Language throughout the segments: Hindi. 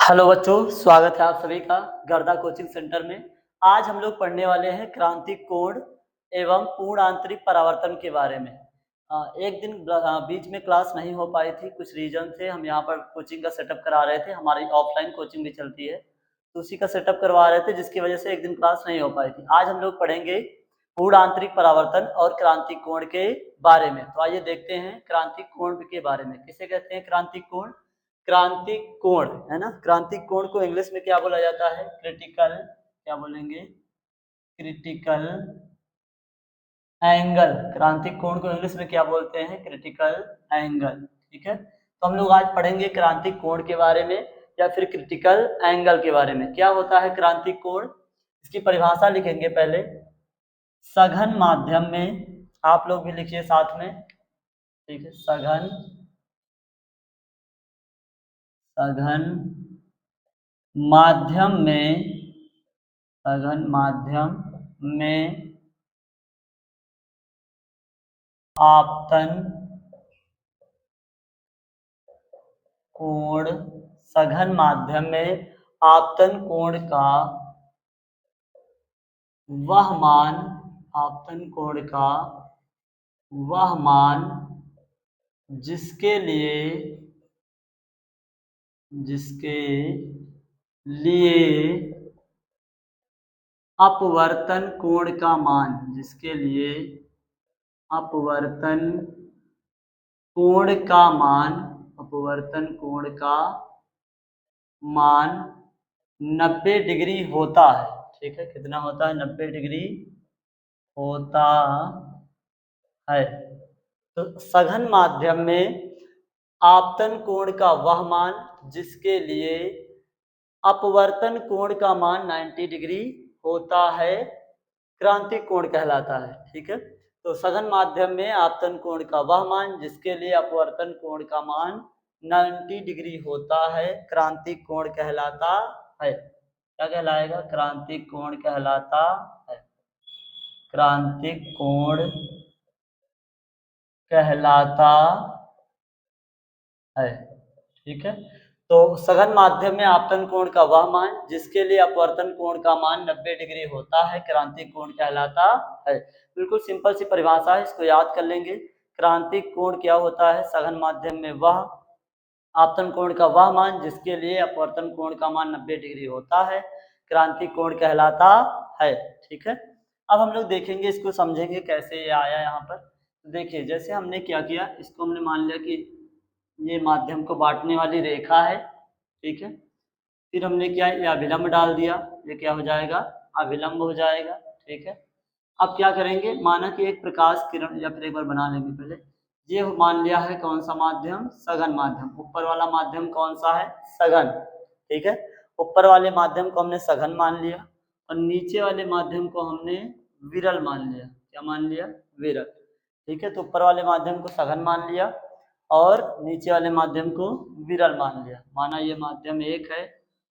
हेलो बच्चों, स्वागत है आप सभी का गर्दा कोचिंग सेंटर में। आज हम लोग पढ़ने वाले हैं क्रांतिक कोण एवं पूर्ण आंतरिक परावर्तन के बारे में। एक दिन बीच में क्लास नहीं हो पाई थी, कुछ रीजन से हम यहाँ पर कोचिंग का सेटअप करा रहे थे। हमारी ऑफलाइन कोचिंग भी चलती है, तो उसी का सेटअप करवा रहे थे, जिसकी वजह से एक दिन क्लास नहीं हो पाई थी। आज हम लोग पढ़ेंगे पूर्ण आंतरिक परावर्तन और क्रांतिक कोण के बारे में। तो आइए देखते हैं क्रांतिक कोण के बारे में। किसे कहते हैं क्रांतिक कोण? क्रांतिक कोण, है ना। क्रांतिक कोण को इंग्लिश में क्या बोला जाता है? क्रिटिकल, क्या बोलेंगे? Critical angle. क्रांतिक कोण को इंग्लिश में क्या बोलते हैं? Critical angle. ठीक है, तो हम लोग आज पढ़ेंगे क्रांतिक कोण के बारे में या फिर क्रिटिकल एंगल के बारे में। क्या होता है क्रांतिक कोण? इसकी परिभाषा लिखेंगे पहले। सघन माध्यम में, आप लोग भी लिखिए साथ में, ठीक है। सघन माध्यम में, सघन माध्यम में आपतन कोण, सघन माध्यम में आपतन कोण का वह मान, आपतन कोण का वह मान जिसके लिए अपवर्तन कोण का मान, जिसके लिए अपवर्तन कोण का मान, अपवर्तन कोण का मान 90 डिग्री होता है। ठीक है, कितना होता है? 90 डिग्री होता है। तो सघन माध्यम में आपतन कोण का वह मान जिसके लिए अपवर्तन कोण का मान 90 डिग्री होता है, क्रांतिक कोण कहलाता है। ठीक है, तो सघन माध्यम में आपतन कोण का वह मान जिसके लिए अपवर्तन कोण का मान 90 डिग्री होता है, क्रांतिक कोण कहलाता है। क्या कहलाएगा? क्रांतिक कोण कहलाता है। क्रांतिक कोण कहलाता है। ठीक है, तो सघन माध्यम में आपतन कोण का वह मान जिसके लिए अपवर्तन कोण का मान 90 डिग्री होता है, क्रांतिक कोण कहलाता है। बिल्कुल सिंपल सी परिभाषा है, इसको याद कर लेंगे। क्रांतिक कोण क्या होता है? सघन माध्यम में वह आपतन कोण का वह मान जिसके लिए अपवर्तन कोण का मान 90 डिग्री होता है, क्रांतिक कोण कहलाता है। ठीक है, अब हम लोग देखेंगे, इसको समझेंगे कैसे ये आया यहाँ पर। देखिए, जैसे हमने क्या किया, इसको हमने मान लिया कि ये माध्यम को बांटने वाली रेखा है। ठीक है, फिर हमने क्या, ये अभिलंब डाल दिया, ये क्या हो जाएगा? अभिलंब हो जाएगा। ठीक है, अब क्या करेंगे, माना कि एक प्रकाश किरण, या फिर एक बार बना लेंगे पहले। ये मान लिया है कौन सा माध्यम? सघन माध्यम। ऊपर वाला माध्यम कौन सा है? सघन। ठीक है, ऊपर वाले माध्यम को हमने सघन मान लिया और नीचे वाले माध्यम को हमने विरल मान लिया। क्या मान लिया? विरल। ठीक है, तो ऊपर वाले माध्यम को सघन मान लिया और नीचे वाले माध्यम को विरल मान लिया। माना ये माध्यम 1 है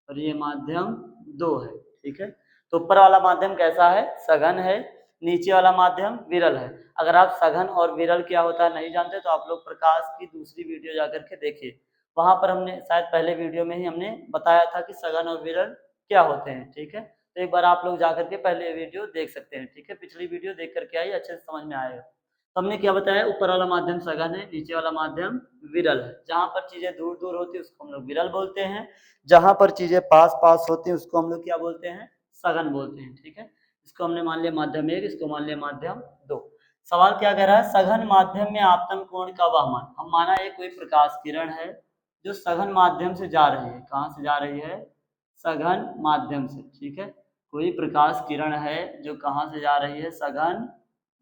और ये माध्यम 2 है। ठीक है, तो ऊपर वाला माध्यम कैसा है? सघन है। नीचे वाला माध्यम विरल है। अगर आप सघन और विरल क्या होता है नहीं जानते, तो आप लोग प्रकाश की दूसरी वीडियो जाकर के देखिए, वहां पर हमने शायद पहले वीडियो में ही हमने बताया था कि सघन और विरल क्या होते हैं। ठीक है, तो एक बार आप लोग जाकर के पहले वीडियो देख सकते हैं। ठीक है, पिछली वीडियो देख करके आइए, अच्छे से समझ में आएगा। तो हमने क्या बताया, ऊपर वाला माध्यम सघन है, नीचे वाला माध्यम विरल है। जहां पर चीजें दूर दूर होती है उसको हम लोग विरल बोलते हैं, जहां पर चीजें पास पास होती है उसको हम लोग क्या बोलते हैं? सघन बोलते हैं। ठीक है, इसको हमने मान लिया माध्यम 1, इसको मान लिया माध्यम 2। सवाल क्या कह रहा है? सघन माध्यम में आपतन कोण का वह मान। हम माना एक कोई प्रकाश किरण है जो सघन माध्यम से जा रही है। कहां से जा रही है? सघन माध्यम से। ठीक है, कोई प्रकाश किरण है जो कहां से जा रही है? सघन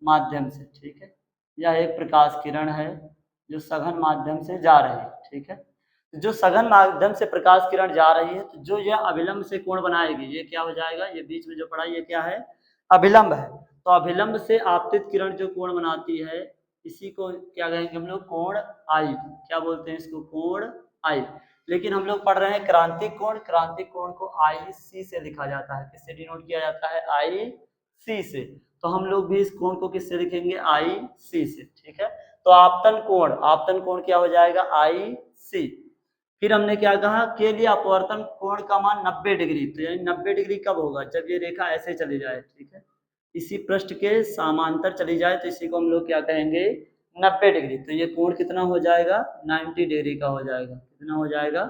माध्यम से। ठीक है, यह एक प्रकाश किरण है जो सघन माध्यम से जा रही है। ठीक है, जो सघन माध्यम से प्रकाश किरण जा रही है, तो जो यह अभिलंब से कोण बनाएगी, ये क्या हो जाएगा? ये बीच में जो पड़ा ये क्या है? अभिलंब है। तो अभिलंब से आपतित किरण जो कोण बनाती है, इसी को क्या कहेंगे हम लोग? कोण आई। क्या बोलते हैं इसको? कोण आई। लेकिन हम लोग पढ़ रहे हैं क्रांतिक कोण। क्रांतिक कोण को आई सी से लिखा जाता है। किससे डिनोट किया जाता है? आई सी से। तो हम लोग भी इस कोण को किससे लिखेंगे? आई सी से। ठीक है, तो आपतन कोण, आपतन कोण क्या हो जाएगा? आई सी। फिर हमने क्या कहा, के लिए अपवर्तन कोण का मान 90 डिग्री। तो यानी 90 डिग्री कब होगा, जब ये रेखा ऐसे चली जाए, ठीक है, इसी पृष्ठ के समांतर चली जाए, तो इसी को हम लोग क्या कहेंगे, 90 डिग्री। तो ये कोण कितना हो जाएगा, 90 डिग्री का हो जाएगा। कितना हो जाएगा,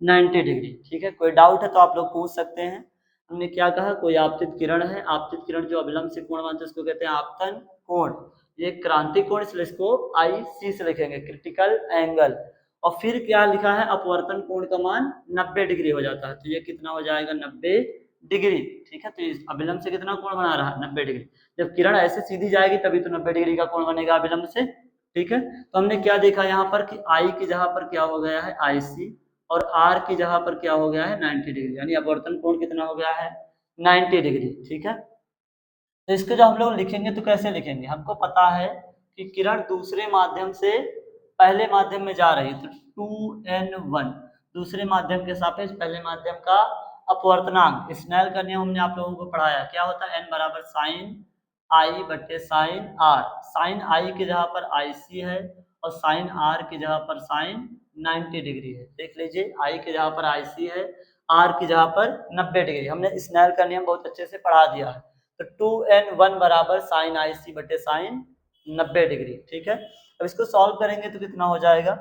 90 डिग्री। ठीक है, कोई डाउट है तो आप लोग पूछ सकते हैं। हमने क्या कहा, कोई आपतित किरण है, आपतित किरण जो अभिलंब से कोण बनता है उसको कहते हैं आपतन कोण। ये क्रांति कोण, इसलिए इसको IC से लिखेंगे, क्रिटिकल एंगल। और फिर क्या लिखा है, अपवर्तन कोण का मान 90 डिग्री हो जाता है। तो ये कितना हो जाएगा, 90 डिग्री। ठीक है, तो इस अभिलंब से कितना कोण बना रहा है, 90 डिग्री। जब किरण ऐसे सीधी जाएगी तभी तो 90 डिग्री का कोण बनेगा अभिलंब से। ठीक है, तो हमने क्या देखा यहाँ पर कि I की जगह पर क्या हो गया है, IC, और R की जगह पर क्या हो गया है, 90 डिग्री। यानी अपवर्तन कोण कितना हो गया है, 90 डिग्री। ठीक है, तो इसको जब हम लोग लिखेंगे तो कैसे लिखेंगे, हमको पता है कि किरण दूसरे माध्यम से पहले माध्यम में जा रही है, तो 2n1 दूसरे माध्यम के सापेक्ष पहले माध्यम का अपवर्तनांक। स्नेल का नियम हमने आप लोगों को पढ़ाया, क्या होता है, n बराबर साइन आई बटे साइन आर। साइन आई की जगह पर IC है और साइन आर की जगह पर साइन 90 डिग्री है। देख लीजिए, आई की जगह पर IC है, आर की जगह पर 90 डिग्री। हमने स्नेल का नियम बहुत अच्छे से पढ़ा दिया है। तो 2n1 बराबर साइन IC बटे साइन 90 डिग्री। ठीक है, अब इसको सॉल्व करेंगे तो कितना हो जाएगा,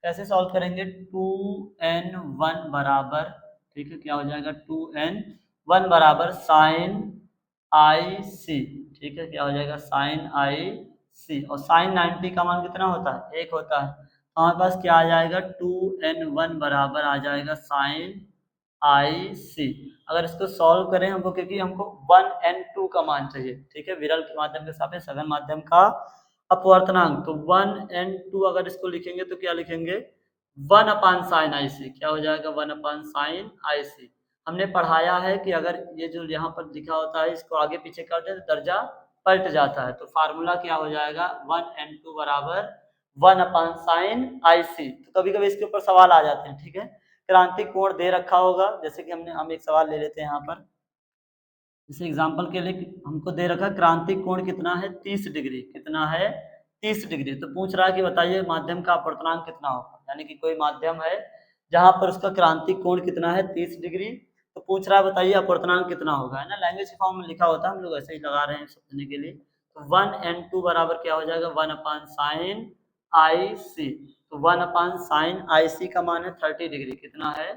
कैसे सॉल्व करेंगे, 2n1 बराबर, ठीक है, क्या हो जाएगा, 2n1 बराबर साइन IC। ठीक है, क्या हो जाएगा, साइन IC, और साइन 90 का मान कितना होता है, 1 होता है। तो हमारे पास क्या आ जाएगा, 2n1 बराबर आ जाएगा साइन IC। अगर इसको सॉल्व करें हमको, क्योंकि हमको 1n2 का मान चाहिए, ठीक है, विरल के माध्यम के सापेक्ष सघन माध्यम का अपवर्तनांक। तो 1n2 अगर इसको लिखेंगे तो क्या लिखेंगे, 1 अपान साइन IC। क्या हो जाएगा, 1 अपान साइन IC। हमने पढ़ाया है कि अगर ये जो यहाँ पर लिखा होता है इसको आगे पीछे कर दें तो दर्जा पलट जाता है। तो फार्मूला क्या हो जाएगा, 1n2 बराबर 1 अपान साइन IC। तो कभी कभी इसके ऊपर सवाल आ जाते हैं। ठीक है, क्रांतिक कोण दे रखा होगा, जैसे कि हम एक सवाल ले लेते हैं यहाँ पर, जैसे एग्जांपल के लिए हमको दे रखा है क्रांतिक कोण कितना है, 30 डिग्री। कितना है, 30 डिग्री। तो पूछ रहा है कि बताइए माध्यम का अपवर्तनांक कितना होगा, यानी कि कोई माध्यम है जहां पर उसका क्रांतिक कोण कितना है, 30 डिग्री। तो पूछ रहा है बताइए अपवर्तनांक कितना होगा, है ना, लैंग्वेज के फॉर्म में लिखा होता है, हम लोग ऐसे ही लगा रहे हैं समझने के लिए। तो 1n2 बराबर क्या हो जाएगा, 1 अपान साइन IC। तो 1 अपान साइन IC का मान है 30 डिग्री। कितना है,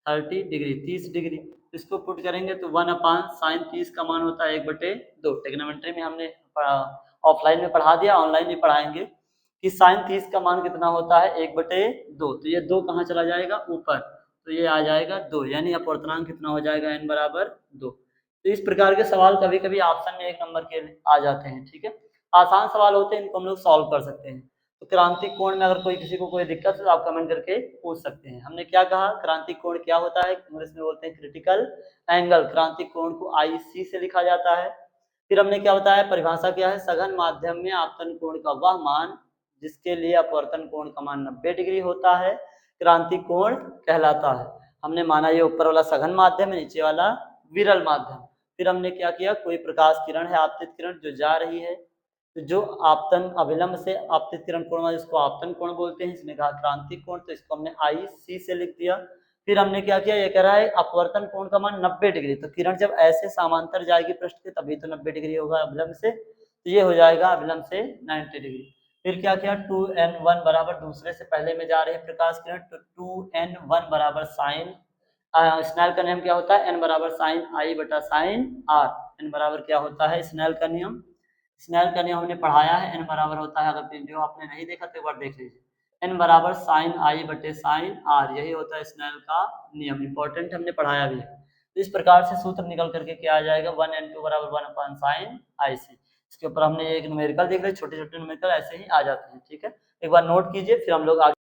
30 डिग्री, 30 डिग्री। इसको पुट करेंगे तो 1 अपान साइन 30 का मान होता है 1/2। टेक्नोमेट्री में हमने ऑफलाइन में पढ़ा दिया, ऑनलाइन भी पढ़ाएंगे कि साइन 30 का मान कितना होता है, 1/2। तो ये 2 कहाँ चला जाएगा, ऊपर, तो ये आ जाएगा 2, यानी अपवर्तनांक कितना हो जाएगा, n बराबर 2। तो इस प्रकार के सवाल कभी कभी ऑप्शन में 1 नंबर के आ जाते हैं। ठीक है, आसान सवाल होते हैं, इनको हम लोग सॉल्व कर सकते हैं। तो क्रांतिक कोण में अगर कोई किसी को कोई दिक्कत है तो आप कमेंट करके पूछ सकते हैं। हमने क्या कहा, क्रांतिक कोण क्या होता है, इंग्लिश में बोलते हैं क्रिटिकल एंगल। क्रांतिक कोण को IC से लिखा जाता है। फिर हमने क्या बताया, परिभाषा क्या है, सघन माध्यम में आपतन कोण का वह मान जिसके लिए अपवर्तन कोण का मान 90 डिग्री होता है, क्रांतिक कोण कहलाता है। हमने माना ये ऊपर वाला सघन माध्यम है, नीचे वाला विरल माध्यम। फिर हमने क्या किया, कोई प्रकाश किरण है, आपतित किरण जो जा रही है, तो जो आपतन अभिलंब से आपतित किरण कोण जिसको आपतन कोण बोलते हैं, इसने कहा क्रांतिक कोण, तो इसको हमने IC से लिख दिया। फिर हमने क्या किया, ये कह रहा है अपवर्तन कोण का मान 90 डिग्री। तो किरण जब ऐसे समांतर जाएगी पृष्ठ के तभी तो 90 डिग्री होगा अभिलंब से, तो ये हो जाएगा अभिलंब से 90 डिग्री। फिर क्या किया, 2n1 बराबर दूसरे से पहले में जा रही है प्रकाश किरण, तो 2n1 बराबर साइन, स्नेल का नियम क्या होता है, n बराबर साइन I बटा साइन R। n बराबर क्या होता है, स्नेल का नियम, स्नेल का नियम हमने पढ़ाया है, n बराबर होता है, अगर जो आपने नहीं देखा तो एक बार देख लीजिए, n बराबर साइन I बटे साइन R, यही होता है स्नेल का नियम। इंपॉर्टेंट हमने पढ़ाया भी है। तो इस प्रकार से सूत्र निकल करके क्या आ जाएगा, 1n2 बराबर 1 अपान साइन IC। इसके ऊपर हमने एक न्यूमेरिकल देख लिया, छोटे छोटे न्यूमेरिकल ऐसे ही आ जाते हैं। ठीक है, एक बार नोट कीजिए, फिर हम लोग आगे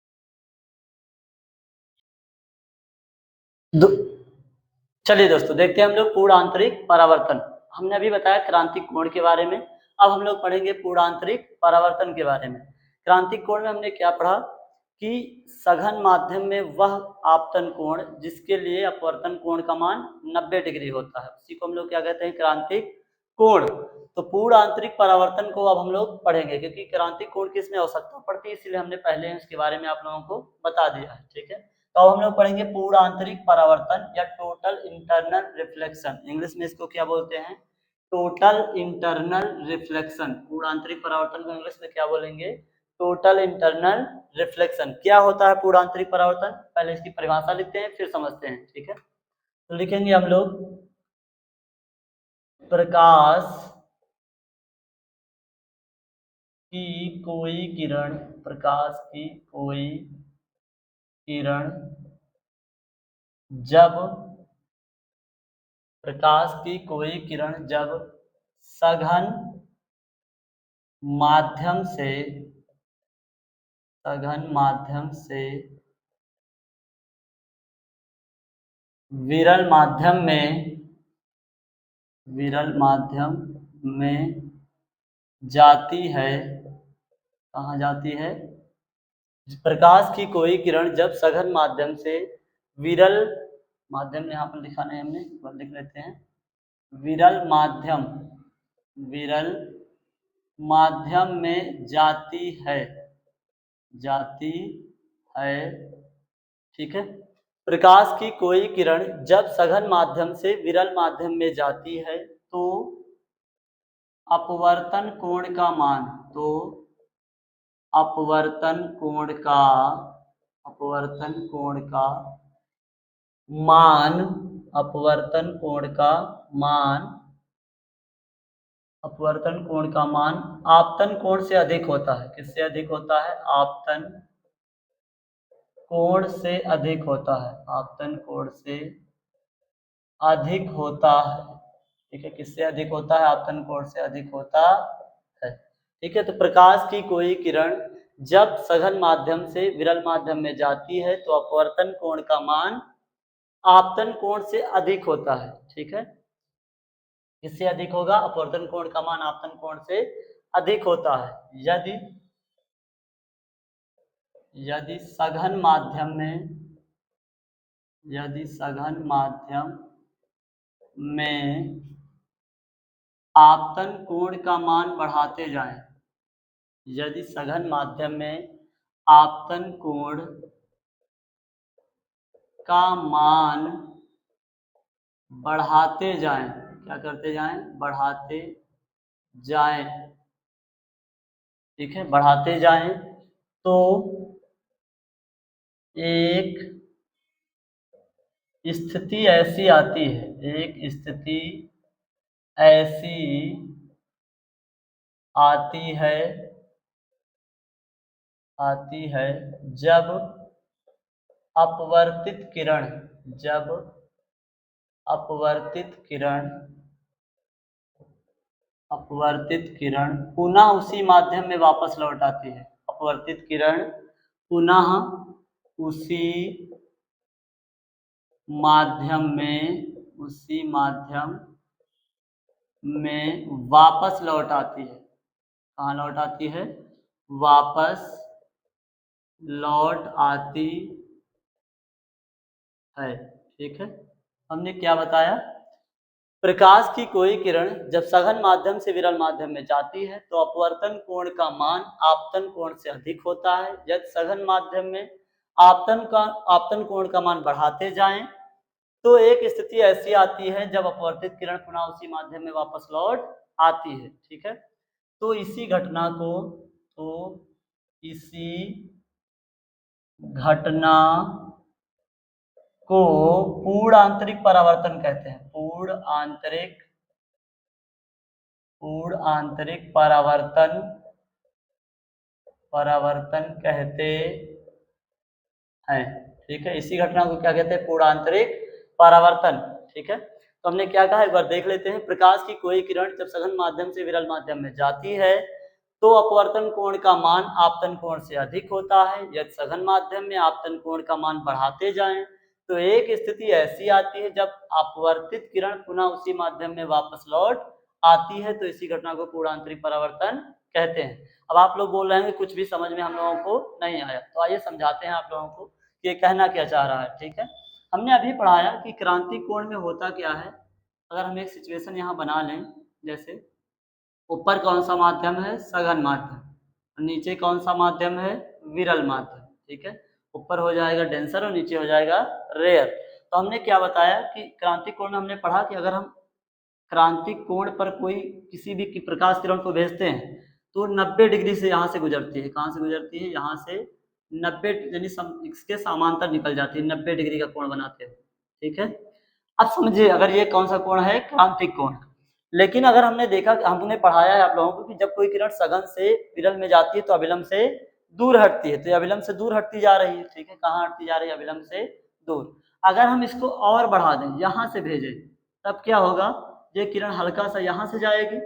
चलिए दोस्तों, देखते हैं हम लोग पूर्ण आंतरिक परावर्तन। हमने अभी बताया क्रांतिक कोण के बारे में, अब हम लोग पढ़ेंगे पूर्ण आंतरिक परावर्तन के बारे में। क्रांतिक कोण में हमने क्या पढ़ा कि सघन माध्यम में वह आपतन कोण जिसके लिए अपवर्तन कोण का मान 90 डिग्री होता है, उसी को हम लोग क्या कहते हैं, क्रांतिक कोण। तो पूर्ण आंतरिक परावर्तन को अब हम लोग पढ़ेंगे, क्योंकि क्रांतिक कोण की इसमें आवश्यकता पड़ती है, इसलिए हमने पहले उसके बारे में आप लोगों को बता दिया है। ठीक है, तो अब हम लोग पढ़ेंगे पूर्ण आंतरिक परावर्तन या टोटल इंटरनल रिफ्लेक्शन। इंग्लिश में इसको क्या बोलते हैं? Total internal reflection. पूर्ण आंतरिक परावर्तन को इंग्लिश में क्या बोलेंगे? Total internal reflection. क्या होता है पूर्ण आंतरिक परावर्तन? पहले इसकी परिभाषा लिखते हैं फिर समझते हैं, ठीक है। तो लिखेंगे हम लोग, प्रकाश की कोई किरण, प्रकाश की कोई किरण जब, प्रकाश की कोई किरण जब सघन माध्यम से, सघन माध्यम से विरल माध्यम में, विरल माध्यम में जाती है, कहाँ जाती है? प्रकाश की कोई किरण जब सघन माध्यम से विरल माध्यम, यहाँ पर लिखा नहीं हमने, लिख लेते हैं विरल माध्यम, विरल माध्यम में जाती है, जाती है, ठीक है। प्रकाश की कोई किरण जब सघन माध्यम से विरल माध्यम में जाती है तो अपवर्तन कोण का मान, तो अपवर्तन कोण का, अपवर्तन कोण का मान, अपवर्तन कोण का मान, अपवर्तन कोण का मान आपतन कोण से अधिक होता है। किससे अधिक होता है? आपतन कोण से अधिक होता है, आपतन कोण से अधिक होता है, ठीक है। किससे अधिक होता है? आपतन कोण से अधिक होता है, ठीक है। तो प्रकाश की कोई किरण जब सघन माध्यम से विरल माध्यम में जाती है तो अपवर्तन कोण का मान आपतन कोण से अधिक होता है, ठीक है। किससे अधिक होगा? अपवर्तन कोण का मान आपतन कोण से अधिक होता है यदि, यदि सघन माध्यम में, यदि सघन माध्यम में आपतन कोण का मान बढ़ाते जाएं, यदि सघन माध्यम में आपतन कोण का मान बढ़ाते जाएं, क्या करते जाएं? बढ़ाते जाएं, ठीक है, बढ़ाते जाएं तो एक स्थिति ऐसी आती है, एक स्थिति ऐसी आती है, आती है जब अपवर्तित किरण, जब अपवर्तित किरण, अपवर्तित किरण पुनः उसी माध्यम में वापस लौट आती है, अपवर्तित किरण पुनः उसी माध्यम में, उसी माध्यम में वापस लौट आती है। कहाँ लौट आती है? वापस लौट आती है, ठीक है। हमने क्या बताया? प्रकाश की कोई किरण जब सघन माध्यम से विरल माध्यम में जाती है तो अपवर्तन कोण का मान आपतन कोण से अधिक होता है। यदि सघन माध्यम में आपतन कोण का मान बढ़ाते जाएं तो एक स्थिति ऐसी आती है जब अपवर्तित किरण पुनः उसी माध्यम में वापस लौट आती है, ठीक है। तो इसी घटना को, तो इसी घटना को पूर्ण आंतरिक परावर्तन कहते हैं। पूर्ण आंतरिक परावर्तन, परावर्तन कहते हैं, ठीक है। इसी घटना को क्या कहते हैं? पूर्ण आंतरिक परावर्तन, ठीक है। तो हमने क्या कहा, एक बार देख लेते हैं। प्रकाश की कोई किरण जब सघन माध्यम से विरल माध्यम में जाती है तो अपवर्तन कोण का मान आपतन कोण से अधिक होता है। यदि सघन माध्यम में आपतन कोण का मान बढ़ाते जाएं तो एक स्थिति ऐसी आती है जब अपवर्तित किरण पुनः उसी माध्यम में वापस लौट आती है, तो इसी घटना को पूर्ण आंतरिक परावर्तन कहते हैं। अब आप लोग बोल रहे हैं कि कुछ भी समझ में हम लोगों को नहीं आया, तो आइए समझाते हैं आप लोगों को कि ये कहना क्या चाह रहा है, ठीक है। हमने अभी पढ़ाया कि क्रांति कोण में होता क्या है। अगर हम एक सिचुएशन यहाँ बना लें, जैसे ऊपर कौन सा माध्यम है? सघन माध्यम। नीचे कौन सा माध्यम है? विरल माध्यम, ठीक है। ऊपर हो जाएगा डेंसर और नीचे हो जाएगा रेयर। तो हमने क्या बताया कि क्रांतिक कोण में हमने पढ़ा कि अगर हम क्रांतिक कोण पर कोई किसी भी प्रकाश किरण को भेजते हैं तो 90 डिग्री से यहाँ से गुजरती है। कहाँ से गुजरती है? यहाँ से 90 यानी इसके समांतर निकल जाती है, 90 डिग्री का कोण बनाते हैं। ठीक है, अब समझिए अगर ये कौन सा कोण है? क्रांतिक कोण। लेकिन अगर हमने देखा, हमने पढ़ाया है आप लोगों को कि जब कोई किरण सघन से विरल में जाती है तो अभिलंब से दूर हटती है, तो ये अभिलंब से दूर हटती जा रही है। ठीक है, कहाँ हटती जा रही है? अभिलंब से दूर। अगर हम इसको और बढ़ा दें, यहाँ से भेजें, तब क्या होगा? ये किरण हल्का सा यहाँ से जाएगी।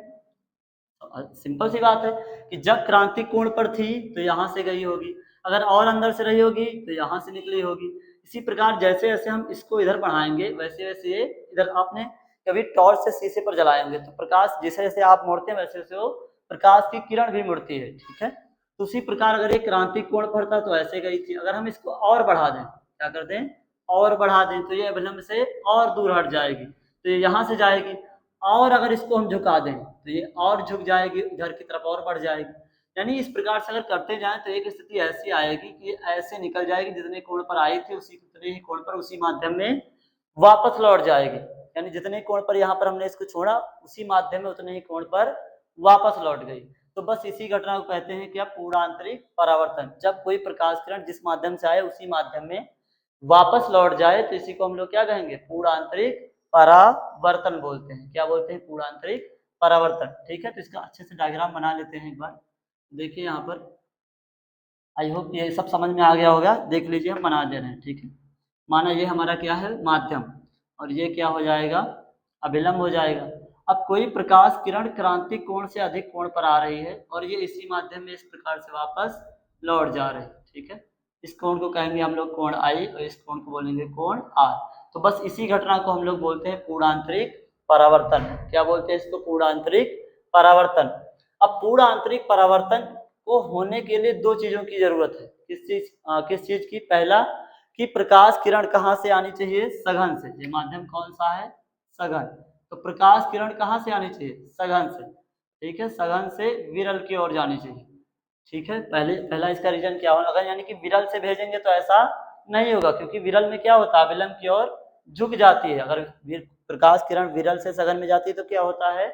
सिंपल सी बात है कि जब क्रांतिक कोण पर थी तो यहाँ से गई होगी, अगर और अंदर से रही होगी तो यहाँ से निकली होगी। इसी प्रकार जैसे जैसे हम इसको इधर बढ़ाएंगे वैसे वैसे ये इधर, आपने कभी टॉर्च से शीशे पर जलाए होंगे तो प्रकाश जैसे जैसे आप मोड़ते हैं वैसे वैसे वो प्रकाश की किरण भी मुड़ती है। ठीक है, तो उसी प्रकार अगर ये क्रांतिक कोण पर था तो ऐसे गई थी, अगर हम इसको और बढ़ा दें, क्या कर दें? और बढ़ा दें, तो ये अभिलंब से और दूर हट जाएगी, तो ये यहाँ से जाएगी। और अगर इसको हम झुका दें तो ये और झुक जाएगी, इधर की तरफ और बढ़ जाएगी। यानी इस प्रकार से अगर करते जाएं तो एक स्थिति ऐसी आएगी कि ऐसे निकल जाएगी, जितने कोण पर आई थी उसी उतने ही कोण पर उसी माध्यम में वापस लौट जाएगी। यानी जितने कोण पर यहाँ पर हमने इसको छोड़ा उसी माध्यम में उतने ही कोण पर वापस लौट गई। तो बस इसी घटना को कहते हैं क्या? पूर्णांतरिक परावर्तन। जब कोई प्रकाश किरण जिस माध्यम से आए उसी माध्यम में वापस लौट जाए तो इसी को हम लोग क्या कहेंगे? पूर्णांतरिक परावर्तन बोलते हैं। क्या बोलते हैं? पूर्णांतरिक परावर्तन। ठीक है, तो इसका अच्छे से डायग्राम बना लेते हैं एक बार। देखिए यहाँ पर, आई होप ये सब समझ में आ गया होगा। देख लीजिए, हम बना दे रहे हैं। ठीक है, माना ये हमारा क्या है? माध्यम, और ये क्या हो जाएगा? अभिलंब हो जाएगा। अब कोई प्रकाश किरण क्रांतिक कोण से अधिक कोण पर आ रही है और ये इसी माध्यम में इस प्रकार से वापस लौट जा रही है। ठीक है, इस कोण को कहेंगे हम लोग कोण आई और इस कोण को बोलेंगे कोण आर। तो बस इसी घटना को हम लोग बोलते हैं पूर्णांतरिक परावर्तन। क्या बोलते हैं इसको? पूर्णांतरिक परावर्तन। अब पूर्णांतरिक परावर्तन को होने के लिए दो चीजों की जरूरत है। किस चीज की? पहला कि प्रकाश किरण कहाँ से आनी चाहिए? सघन से। ये माध्यम कौन सा है? सघन। तो प्रकाश किरण कहाँ से आनी चाहिए? सघन से। ठीक है, सघन से विरल की ओर जानी चाहिए। ठीक है, पहला इसका रीजन क्या होगा? अगर यानी कि विरल से भेजेंगे तो ऐसा नहीं होगा, क्योंकि विरल में क्या होता है? अभिलंब की ओर झुक जाती है। अगर प्रकाश किरण विरल से सघन में जाती है तो क्या होता है?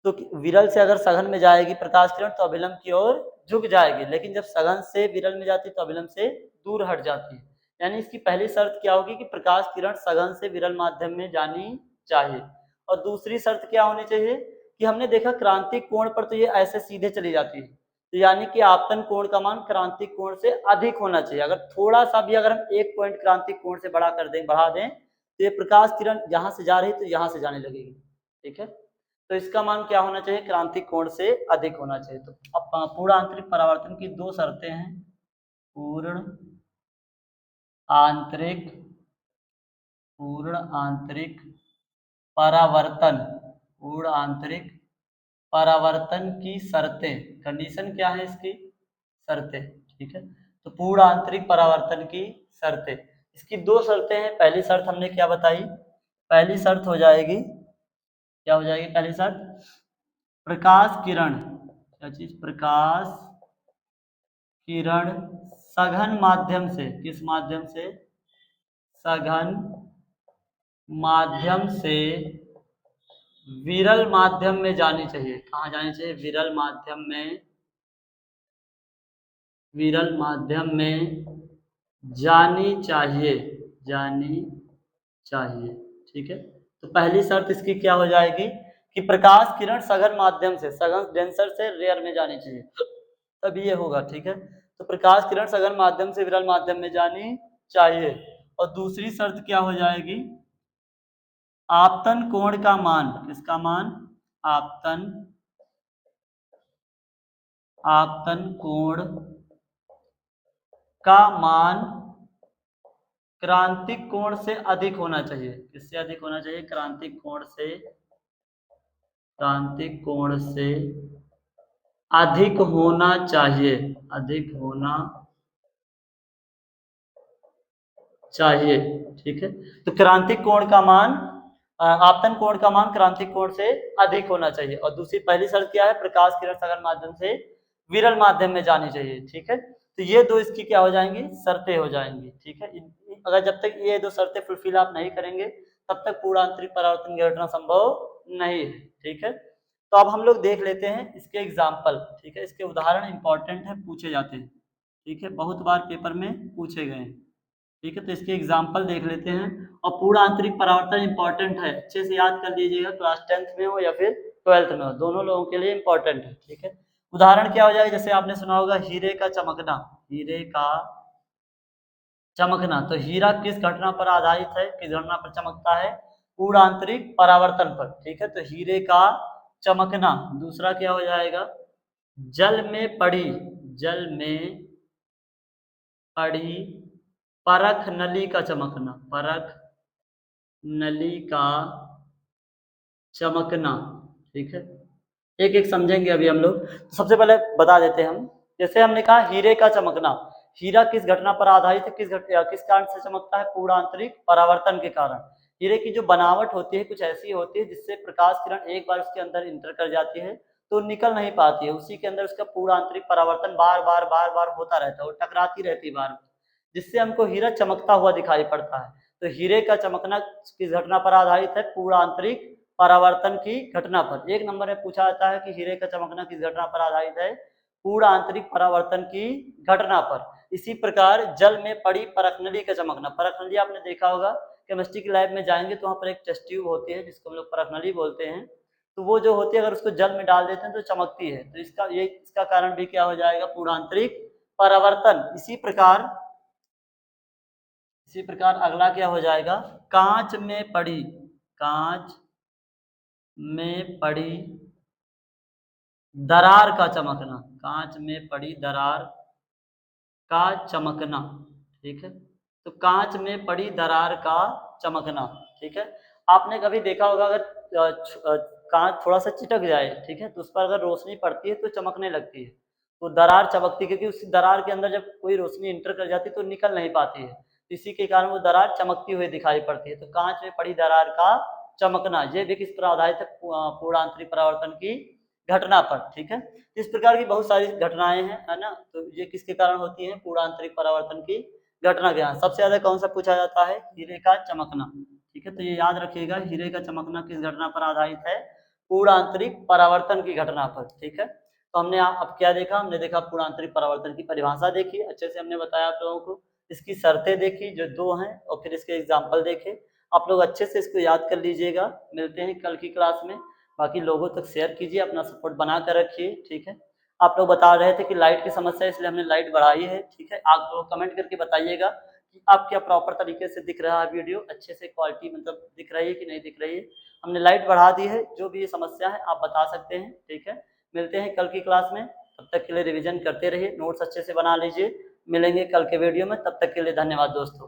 तो विरल से अगर सघन में जाएगी प्रकाश किरण तो अभिलंब की ओर झुक जाएगी, लेकिन जब सघन से विरल में जाती है तो अभिलंब से दूर हट जाती है। यानी इसकी पहली शर्त क्या होगी? कि प्रकाश किरण सघन से विरल माध्यम में जानी चाहिए। और दूसरी शर्त क्या होनी चाहिए? कि हमने देखा क्रांतिक कोण पर तो ये ऐसे सीधे चली जाती है, तो यानी कि आपतन कोण का मान क्रांतिक कोण से अधिक होना चाहिए। अगर थोड़ा सा भी अगर हम एक पॉइंट क्रांतिक कोण से बढ़ा दें तो ये प्रकाश किरण यहाँ से जा रही तो यहाँ से जाने लगेगी। ठीक है, तो इसका मान क्या होना चाहिए? क्रांतिक कोण से अधिक होना चाहिए। तो अब पूर्ण आंतरिक परावर्तन की दो शर्तें हैं। पूर्ण आंतरिक परावर्तन, पूर्ण आंतरिक परावर्तन की शर्तें, कंडीशन क्या है इसकी? शर्तें। ठीक है, तो पूर्ण आंतरिक परावर्तन की शर्तें, इसकी दो शर्तें हैं। पहली शर्त हमने क्या बताई? पहली शर्त हो जाएगी, क्या हो जाएगी पहली शर्त? प्रकाश किरण, क्या चीज? प्रकाश किरण सघन माध्यम से, किस माध्यम से? सघन माध्यम से विरल माध्यम में जानी चाहिए। कहाँ जानी चाहिए? विरल माध्यम में, विरल माध्यम में जानी चाहिए, जानी चाहिए। ठीक है, तो पहली शर्त इसकी क्या हो जाएगी? कि प्रकाश किरण सघन माध्यम से, सघन डेंसर से रेयर में जानी चाहिए, तभी ये होगा। ठीक है, तो प्रकाश किरण सघन माध्यम से विरल माध्यम में जानी चाहिए। और दूसरी शर्त क्या हो जाएगी? आपतन कोण का मान, किसका मान? आपतन कोण का मान क्रांतिक कोण से अधिक होना चाहिए। किससे अधिक होना चाहिए? क्रांतिक कोण से, क्रांतिक कोण से अधिक होना चाहिए, अधिक होना चाहिए। ठीक है, तो क्रांतिक कोण का मान, आपतन कोण का मान क्रांतिक कोण से अधिक होना चाहिए। और दूसरी पहली शर्त क्या है? प्रकाश किरण सघन माध्यम से विरल माध्यम में जानी चाहिए। ठीक है, तो ये दो इसकी क्या हो जाएंगी, शर्तें हो जाएंगी। ठीक है, अगर जब तक ये दो शर्तें फुलफिल आप नहीं करेंगे तब तक पूर्ण आंतरिक परावर्तन की घटना संभव नहीं है। ठीक है, तो अब हम लोग देख लेते हैं इसके एग्जाम्पल। ठीक है, इसके उदाहरण इंपॉर्टेंट है, पूछे जाते हैं। ठीक है, बहुत बार पेपर में पूछे गए हैं। ठीक है, तो इसके एग्जाम्पल देख लेते हैं। और पूर्ण आंतरिक परावर्तन इंपॉर्टेंट है, अच्छे से याद कर लीजिएगा, क्लास 10th में हो या फिर 12th में हो, दोनों लोगों के लिए इंपॉर्टेंट है। ठीक है, उदाहरण क्या हो जाएगा, जैसे आपने सुना होगा हीरे का चमकना, हीरे का चमकना। तो हीरा किस घटना पर आधारित है, किस घटना पर चमकता है, पूर्ण आंतरिक परावर्तन पर। ठीक है, तो हीरे का चमकना। दूसरा क्या हो जाएगा, जल में पड़ी, जल में पड़ी परख नली का चमकना, परख नली का चमकना। ठीक है, एक एक समझेंगे अभी हम लोग। तो सबसे पहले बता देते हैं हम, जैसे हमने कहा हीरे का चमकना, हीरा किस घटना पर आधारित है, किस कारण से चमकता है, पूर्ण आंतरिक परावर्तन के कारण। हीरे की जो बनावट होती है कुछ ऐसी होती है जिससे प्रकाश किरण एक बार उसके अंदर इंटर कर जाती है तो निकल नहीं पाती है, उसी के अंदर उसका पूर्ण आंतरिक परावर्तन बार बार बार बार होता रहता है और टकराती रहती है बार बार, जिससे हमको हीरा चमकता हुआ दिखाई पड़ता है। तो हीरे का चमकना किस घटना पर आधारित है, पूर्ण आंतरिक परावर्तन की घटना पर। एक नंबर में पूछा जाता है कि हीरे का चमकना किस घटना पर आधारित है, पूर्ण आंतरिक परावर्तन की घटना पर। इसी प्रकार जल में पड़ी परखनली का चमकना, परखनली आपने देखा होगा, केमिस्ट्री की लैब में जाएंगे तो वहाँ पर एक टेस्ट ट्यूब होती है जिसको हम लोग परखनली बोलते हैं। तो वो जो होती है अगर उसको जल में डाल देते हैं तो चमकती है, तो इसका कारण भी क्या हो जाएगा, पूर्ण आंतरिक परावर्तन। इसी प्रकार अगला क्या हो जाएगा, कांच में पड़ी, कांच में पड़ी दरार का चमकना, कांच में पड़ी दरार का चमकना। ठीक है, तो कांच में पड़ी दरार का चमकना। ठीक है, आपने कभी देखा होगा अगर कांच थोड़ा सा चिटक जाए, ठीक है, तो उस पर अगर रोशनी पड़ती है तो चमकने लगती है, तो दरार चमकती है, क्योंकि उस दरार के अंदर जब कोई रोशनी इंटर कर जाती है तो निकल नहीं पाती है, इसी के कारण वो दरार चमकती हुई दिखाई पड़ती है। तो कांच में पड़ी दरार का चमकना, ये भी किस पर आधारित है, पूर्ण आंतरिक परावर्तन की घटना पर। ठीक है, इस प्रकार की बहुत सारी घटनाएं हैं, है ना, तो ये किसके कारण होती है, पूर्ण आंतरिक परावर्तन की घटना के कारण। सबसे ज्यादा कौन सा पूछा जाता है, हीरे का चमकना। ठीक है, तो ये याद रखिएगा, हीरे का चमकना किस घटना पर आधारित है, पूर्ण आंतरिक परावर्तन की घटना पर। ठीक है, तो हमने अब क्या देखा, हमने देखा पूर्ण आंतरिक परावर्तन की परिभाषा देखी, अच्छे से हमने बताया आप लोगों को, इसकी शर्तें देखी जो दो हैं, और फिर इसके एग्जाम्पल देखे। आप लोग अच्छे से इसको याद कर लीजिएगा। मिलते हैं कल की क्लास में, बाकी लोगों तक शेयर कीजिए, अपना सपोर्ट बना कर रखिए। ठीक है, आप लोग बता रहे थे कि लाइट की समस्या है इसलिए हमने लाइट बढ़ाई है। ठीक है, आप लोग कमेंट करके बताइएगा कि आप क्या प्रॉपर तरीके से दिख रहा है वीडियो, अच्छे से क्वालिटी मतलब दिख रही है कि नहीं दिख रही है। हमने लाइट बढ़ा दी है, जो भी ये समस्या है आप बता सकते हैं। ठीक है, मिलते हैं कल की क्लास में, तब तक के लिए रिविजन करते रहिए, नोट्स अच्छे से बना लीजिए। मिलेंगे कल के वीडियो में, तब तक के लिए धन्यवाद दोस्तों।